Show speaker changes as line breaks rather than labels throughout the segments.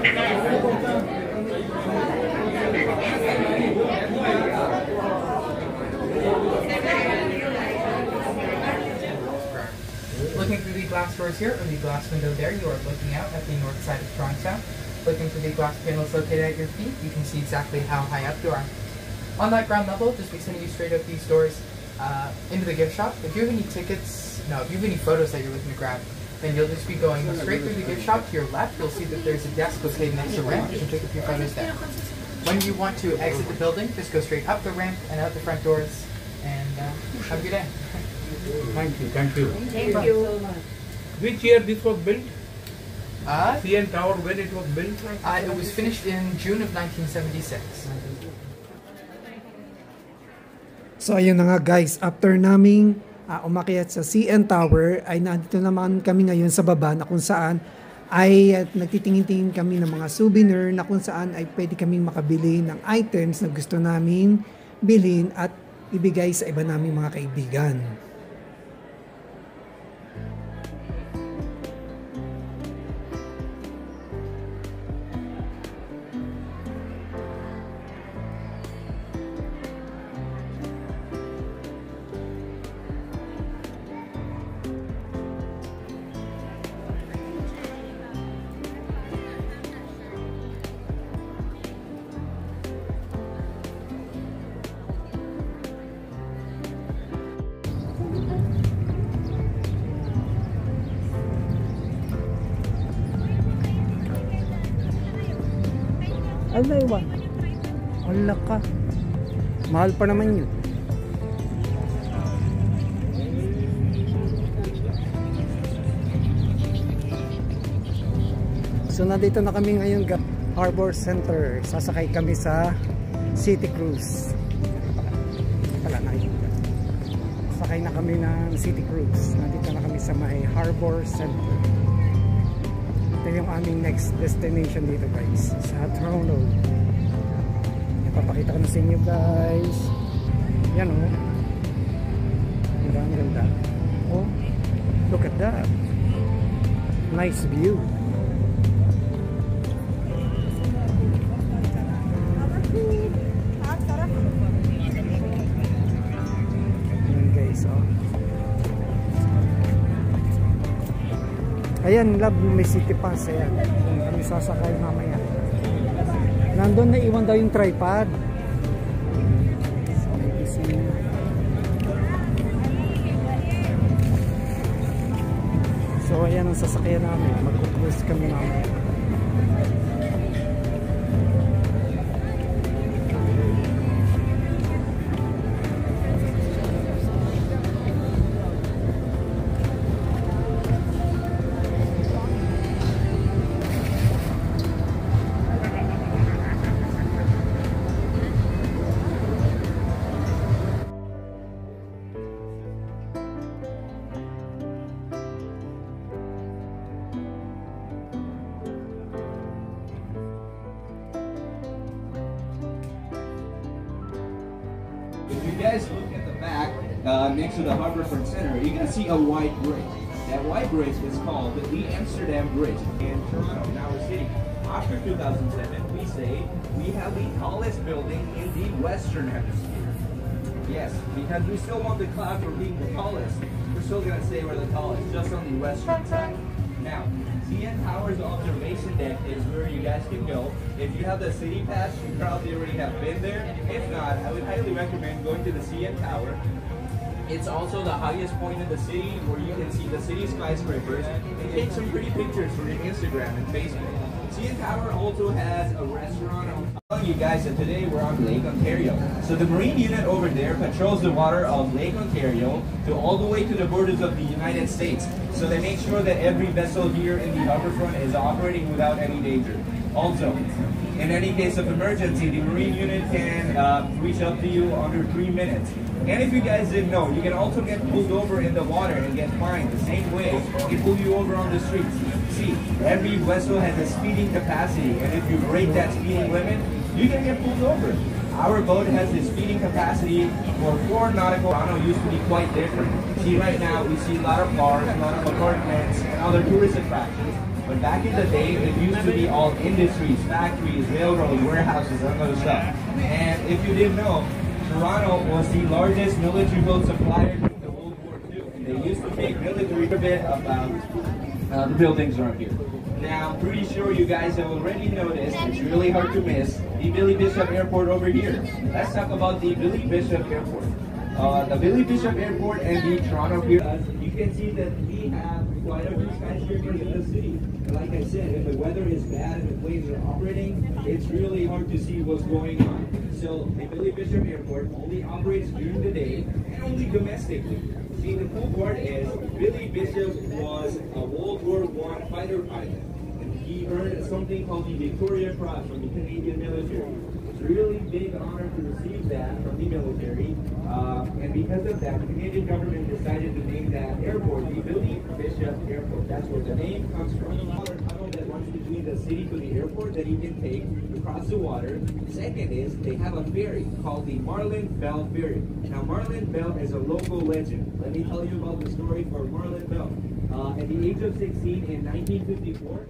Looking through the glass doors here, or the glass window there, you are looking out at the north side of Toronto. Looking through the glass panels located at your feet, you can see exactly how high up you are. On that ground level, just be sending you straight up these doors into the gift shop. If you have any tickets, no, if you have any photos that you're looking to grab, then you'll just be going straight through the gift shop to your left. You'll see that there's a desk located next to the ramp. You can take a few photos there. When you want to exit the building, just go straight up the ramp and out the front doors, and have a good day.
Thank you, thank you.
Thank you so much.
Which year this was built? CN Tower, when it was built?
It was finished in June of 1976.
So ayun na nga guys, after naming umakyat sa CN Tower, ay nandito naman kami ngayon sa baba na kung saan ay nagtitingin-tingin kami ng mga souvenir na kung saan ay pwede kaming makabili ng items na gusto namin bilhin at ibigay sa iba naming mga kaibigan. Ala, iwan. Wala ka. Mahal pa naman yun. So, nandito na kami ngayon Harbor Center. Sasakay kami sa City Cruise. Pala nakikita. Sakay na kami ng City Cruise. Nandito na kami sa may Harbor Center. Ito yung aming next destination dito guys, sa Toronto. Ipapakita ko na sa inyo guys. Yan o. Ang ganda. Oh, look at that. Nice view. Yan guys, oh. Ayan, love, may city pass. Ayan, kami sasakay mamaya. Nandun na iwan daw yung tripod. So ayan ang sasakyan namin. Mag-cruise kami mamaya.
If you guys look at the back, next to the Harbourfront Center, you're going to see a white bridge. That white bridge is called the Amsterdam Bridge in Toronto, in our city. After 2007, we say we have the tallest building in the Western Hemisphere. Yes, because we still want the cloud for being the tallest. We're still going to say we're the tallest, just on the western side. Now, CN Tower's observation deck is where you guys can go. If you have the city pass, you probably already have been there. If not, I would highly recommend going to the CN Tower. It's also the highest point in the city where you can see the city skyscrapers and take some pretty pictures for your Instagram and Facebook. CN Tower also has a restaurant. I'm telling you guys that today we're on Lake Ontario. So the Marine unit over there patrols the water of Lake Ontario to all the way to the borders of the United States. So they make sure that every vessel here in the harborfront is operating without any danger. Also, in any case of emergency, the Marine unit can reach out to you under 3 minutes. And if you guys didn't know, you can also get pulled over in the water and get fined the same way they pull you over on the streets. See, every vessel has a speeding capacity, and if you break that speeding limit, you can get pulled over. Our boat has the speeding capacity for 4 nautical. Toronto used to be quite different. See, right now we see a lot of cars, a lot of apartments, and other tourist attractions. But back in the day, it used to be all industries, factories, railroads, warehouses, and other stuff. And if you didn't know, Toronto was the largest military boat supplier during the World War II. And they used to make military a bit about the buildings around here. Now, I'm pretty sure you guys have already noticed, it's really hard to miss, the Billy Bishop Airport over here. Let's talk about the Billy Bishop Airport. The Billy Bishop Airport and the Toronto Pier, you can see that we have quite a few skyscrapers in the city. And like I said, if the weather is bad and the planes are operating, it's really hard to see what's going on. So the Billy Bishop Airport only operates during the day and only domestically. See, the cool part is Billy Bishop was a World War I fighter pilot. He earned something called the Victoria Cross from the Canadian military. It's a really big honor to receive that from the military. And because of that, the Canadian government decided to name that airport the Billy Bishop Airport. That's where the name comes from. The water tunnel that runs between the city to the airport that you can take across the water. Second is they have a ferry called the Marlin Bell Ferry. Now Marlin Bell is a local legend. Let me tell you about the story for Marlin Bell. At the age of 16 in 1954,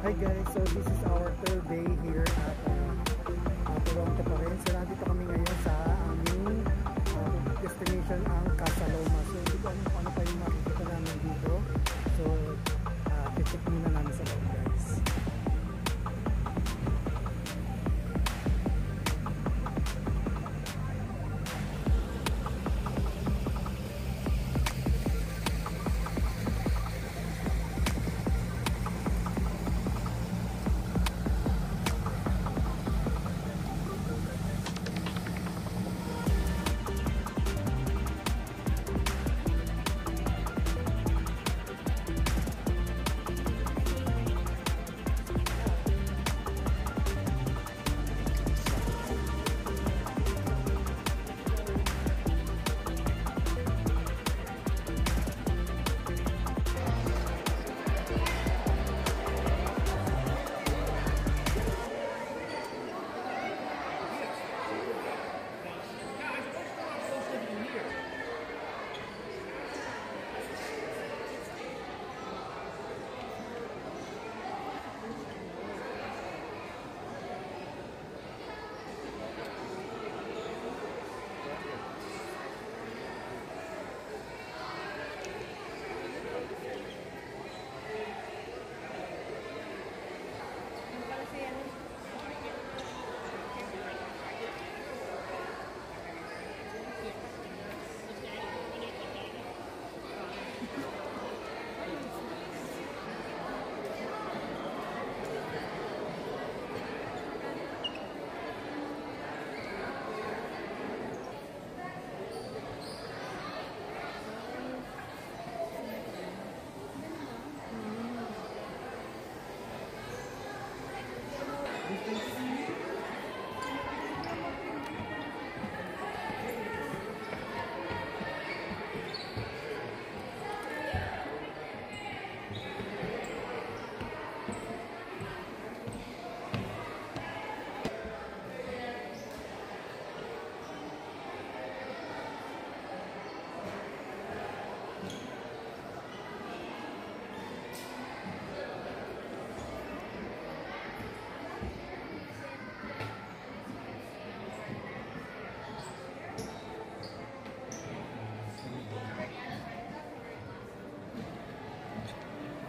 Hi guys, so this is our third day here at Toronto pa rin. So nandito kami ngayon sa aming destination ang Casa Loma. So hindi ko alam kung ano pa yung makikita namin dito. So check muna namin sa loob guys.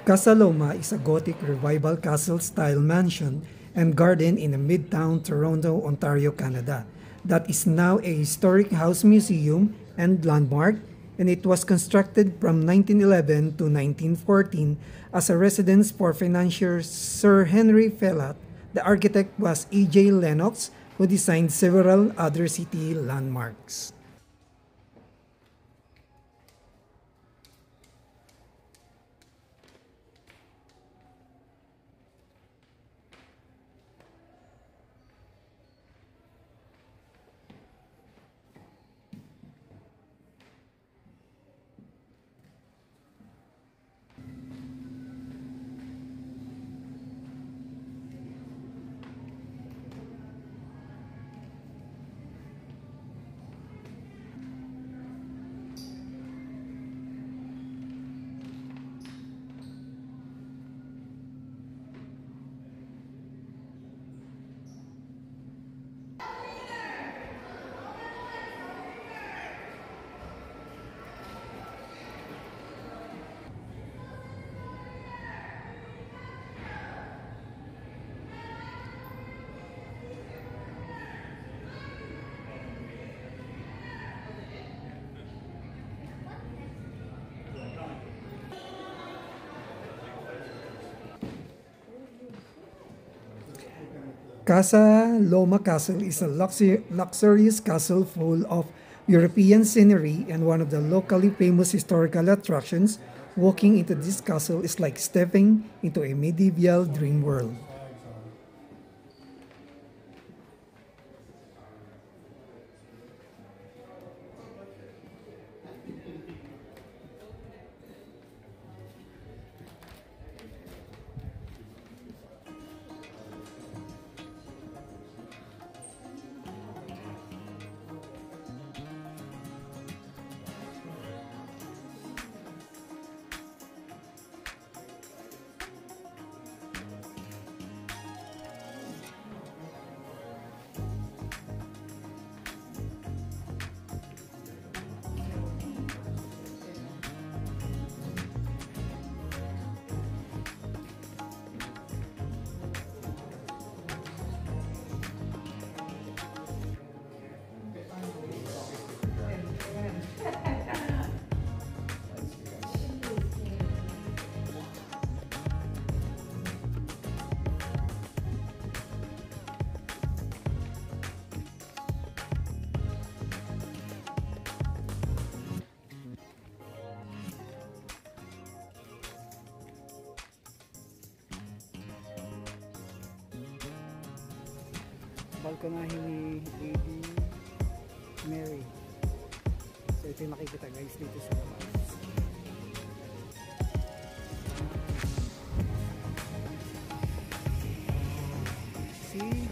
Casa Loma is a Gothic Revival castle-style mansion and garden in the Midtown Toronto, Ontario, Canada, that is now a historic house museum and landmark, and it was constructed from 1911 to 1914 as a residence for financier Sir Henry Fellat. The architect was E.J. Lennox, who designed several other city landmarks. Casa Loma Castle is a luxurious castle full of European scenery and one of the locally famous historical attractions. Walking into this castle is like stepping into a medieval dream world. Balkonahin ni Lady Mary. So ito yung makikita guys dito sa labas. See?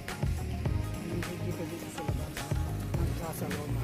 Yung makikita dito sa labas ng Casa Loma.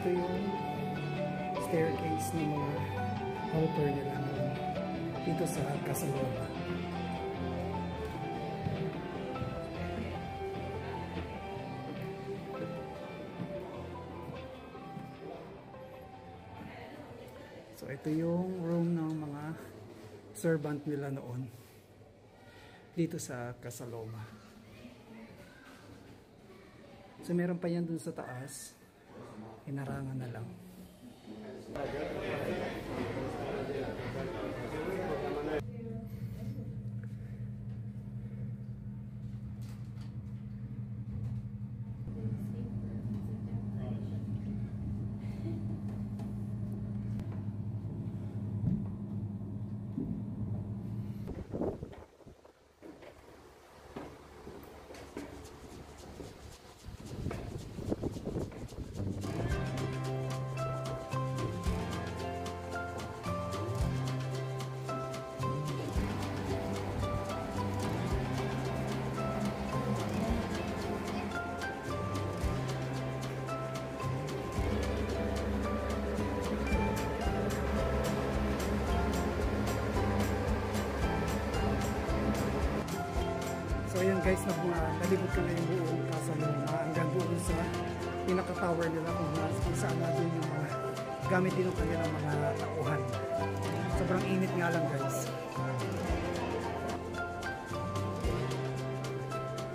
ito yung staircase ng mga helper nila dito sa Casaloma. So ito yung room ng mga servant nila noon dito sa Casaloma. So meron pa yan dun sa taas, hinarangan na lang. So ayan guys, nalibot ko na yung buong Casaloma hanggang doon sa pinaka-tower nila kung saan na doon yung mga gamit din ng kanilang mga tauhan. Sobrang init nga lang guys.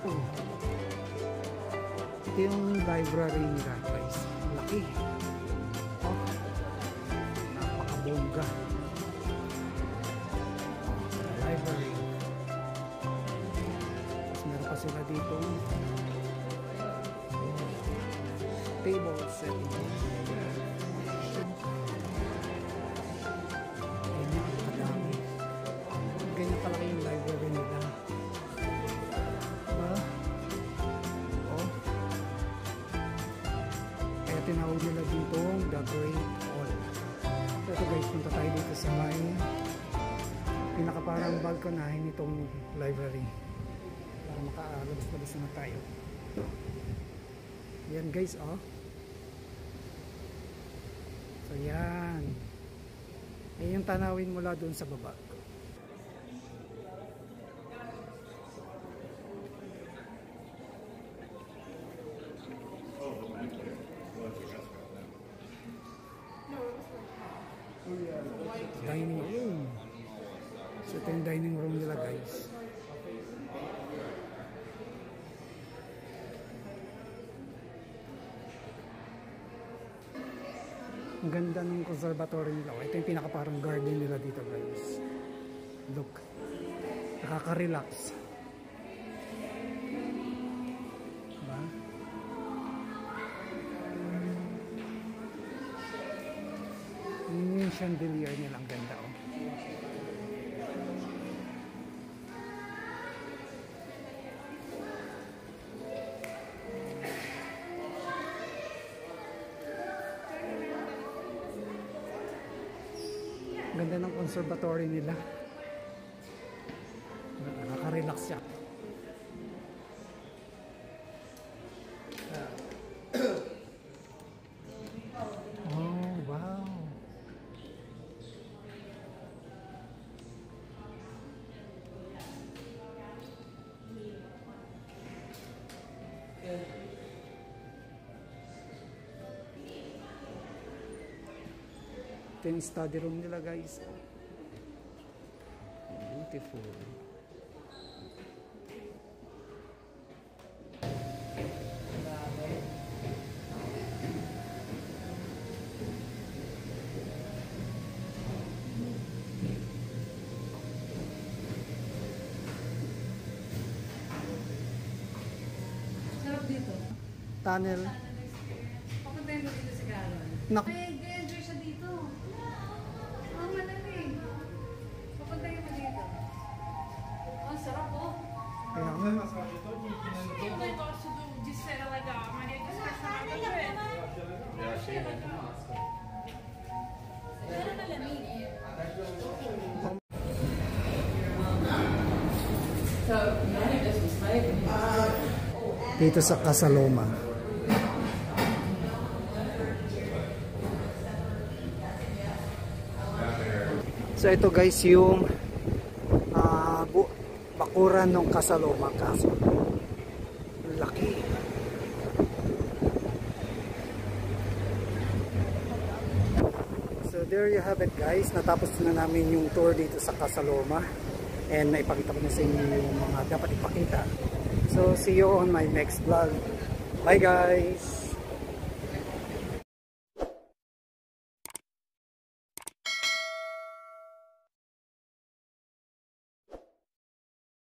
Oh. Ito yung library nila guys. Laki. Oh. Napakabongga. Library. Pa sila dito table setting. Ganyan kadami, ganyan kalaki yung library nila, diba? Oh. Kaya tinawag nila dito the Great Hall. So ito guys, punta tayo dito sa may pinakaparang balkonahin nitong library. Makalabas-labas na tayo. Yan guys, oh. So yan. Yan yung tanawin mula doon sa baba. Dining room. So ito yung dining room nila guys. Ang ganda ng conservatory nila. Ito yung pinakaparang garden nila dito guys. Look. Nakaka-relax. Diba? Yung chandelier nila ang ganda oh. Ganda ng conservatory nila. Nakaka-relax siya. Oh, wow. Ito yung study room nila guys. Beautiful.
Sarap dito.
Tunnel.
Papuntahin mo dito si Carol.
Naku.
Enjoy siya dito. Ang malamig. Papuntahin mo dito. Oh, sarap po.
Kaya dito sa Casaloma. So ito guys yung bakuran ng Casaloma. Kaso laki. So there you have it guys. Natapos na namin yung tour dito sa Casaloma. And naipakita ko na sa inyo yung mga dapat ipakita. So see you on my next vlog. Bye guys!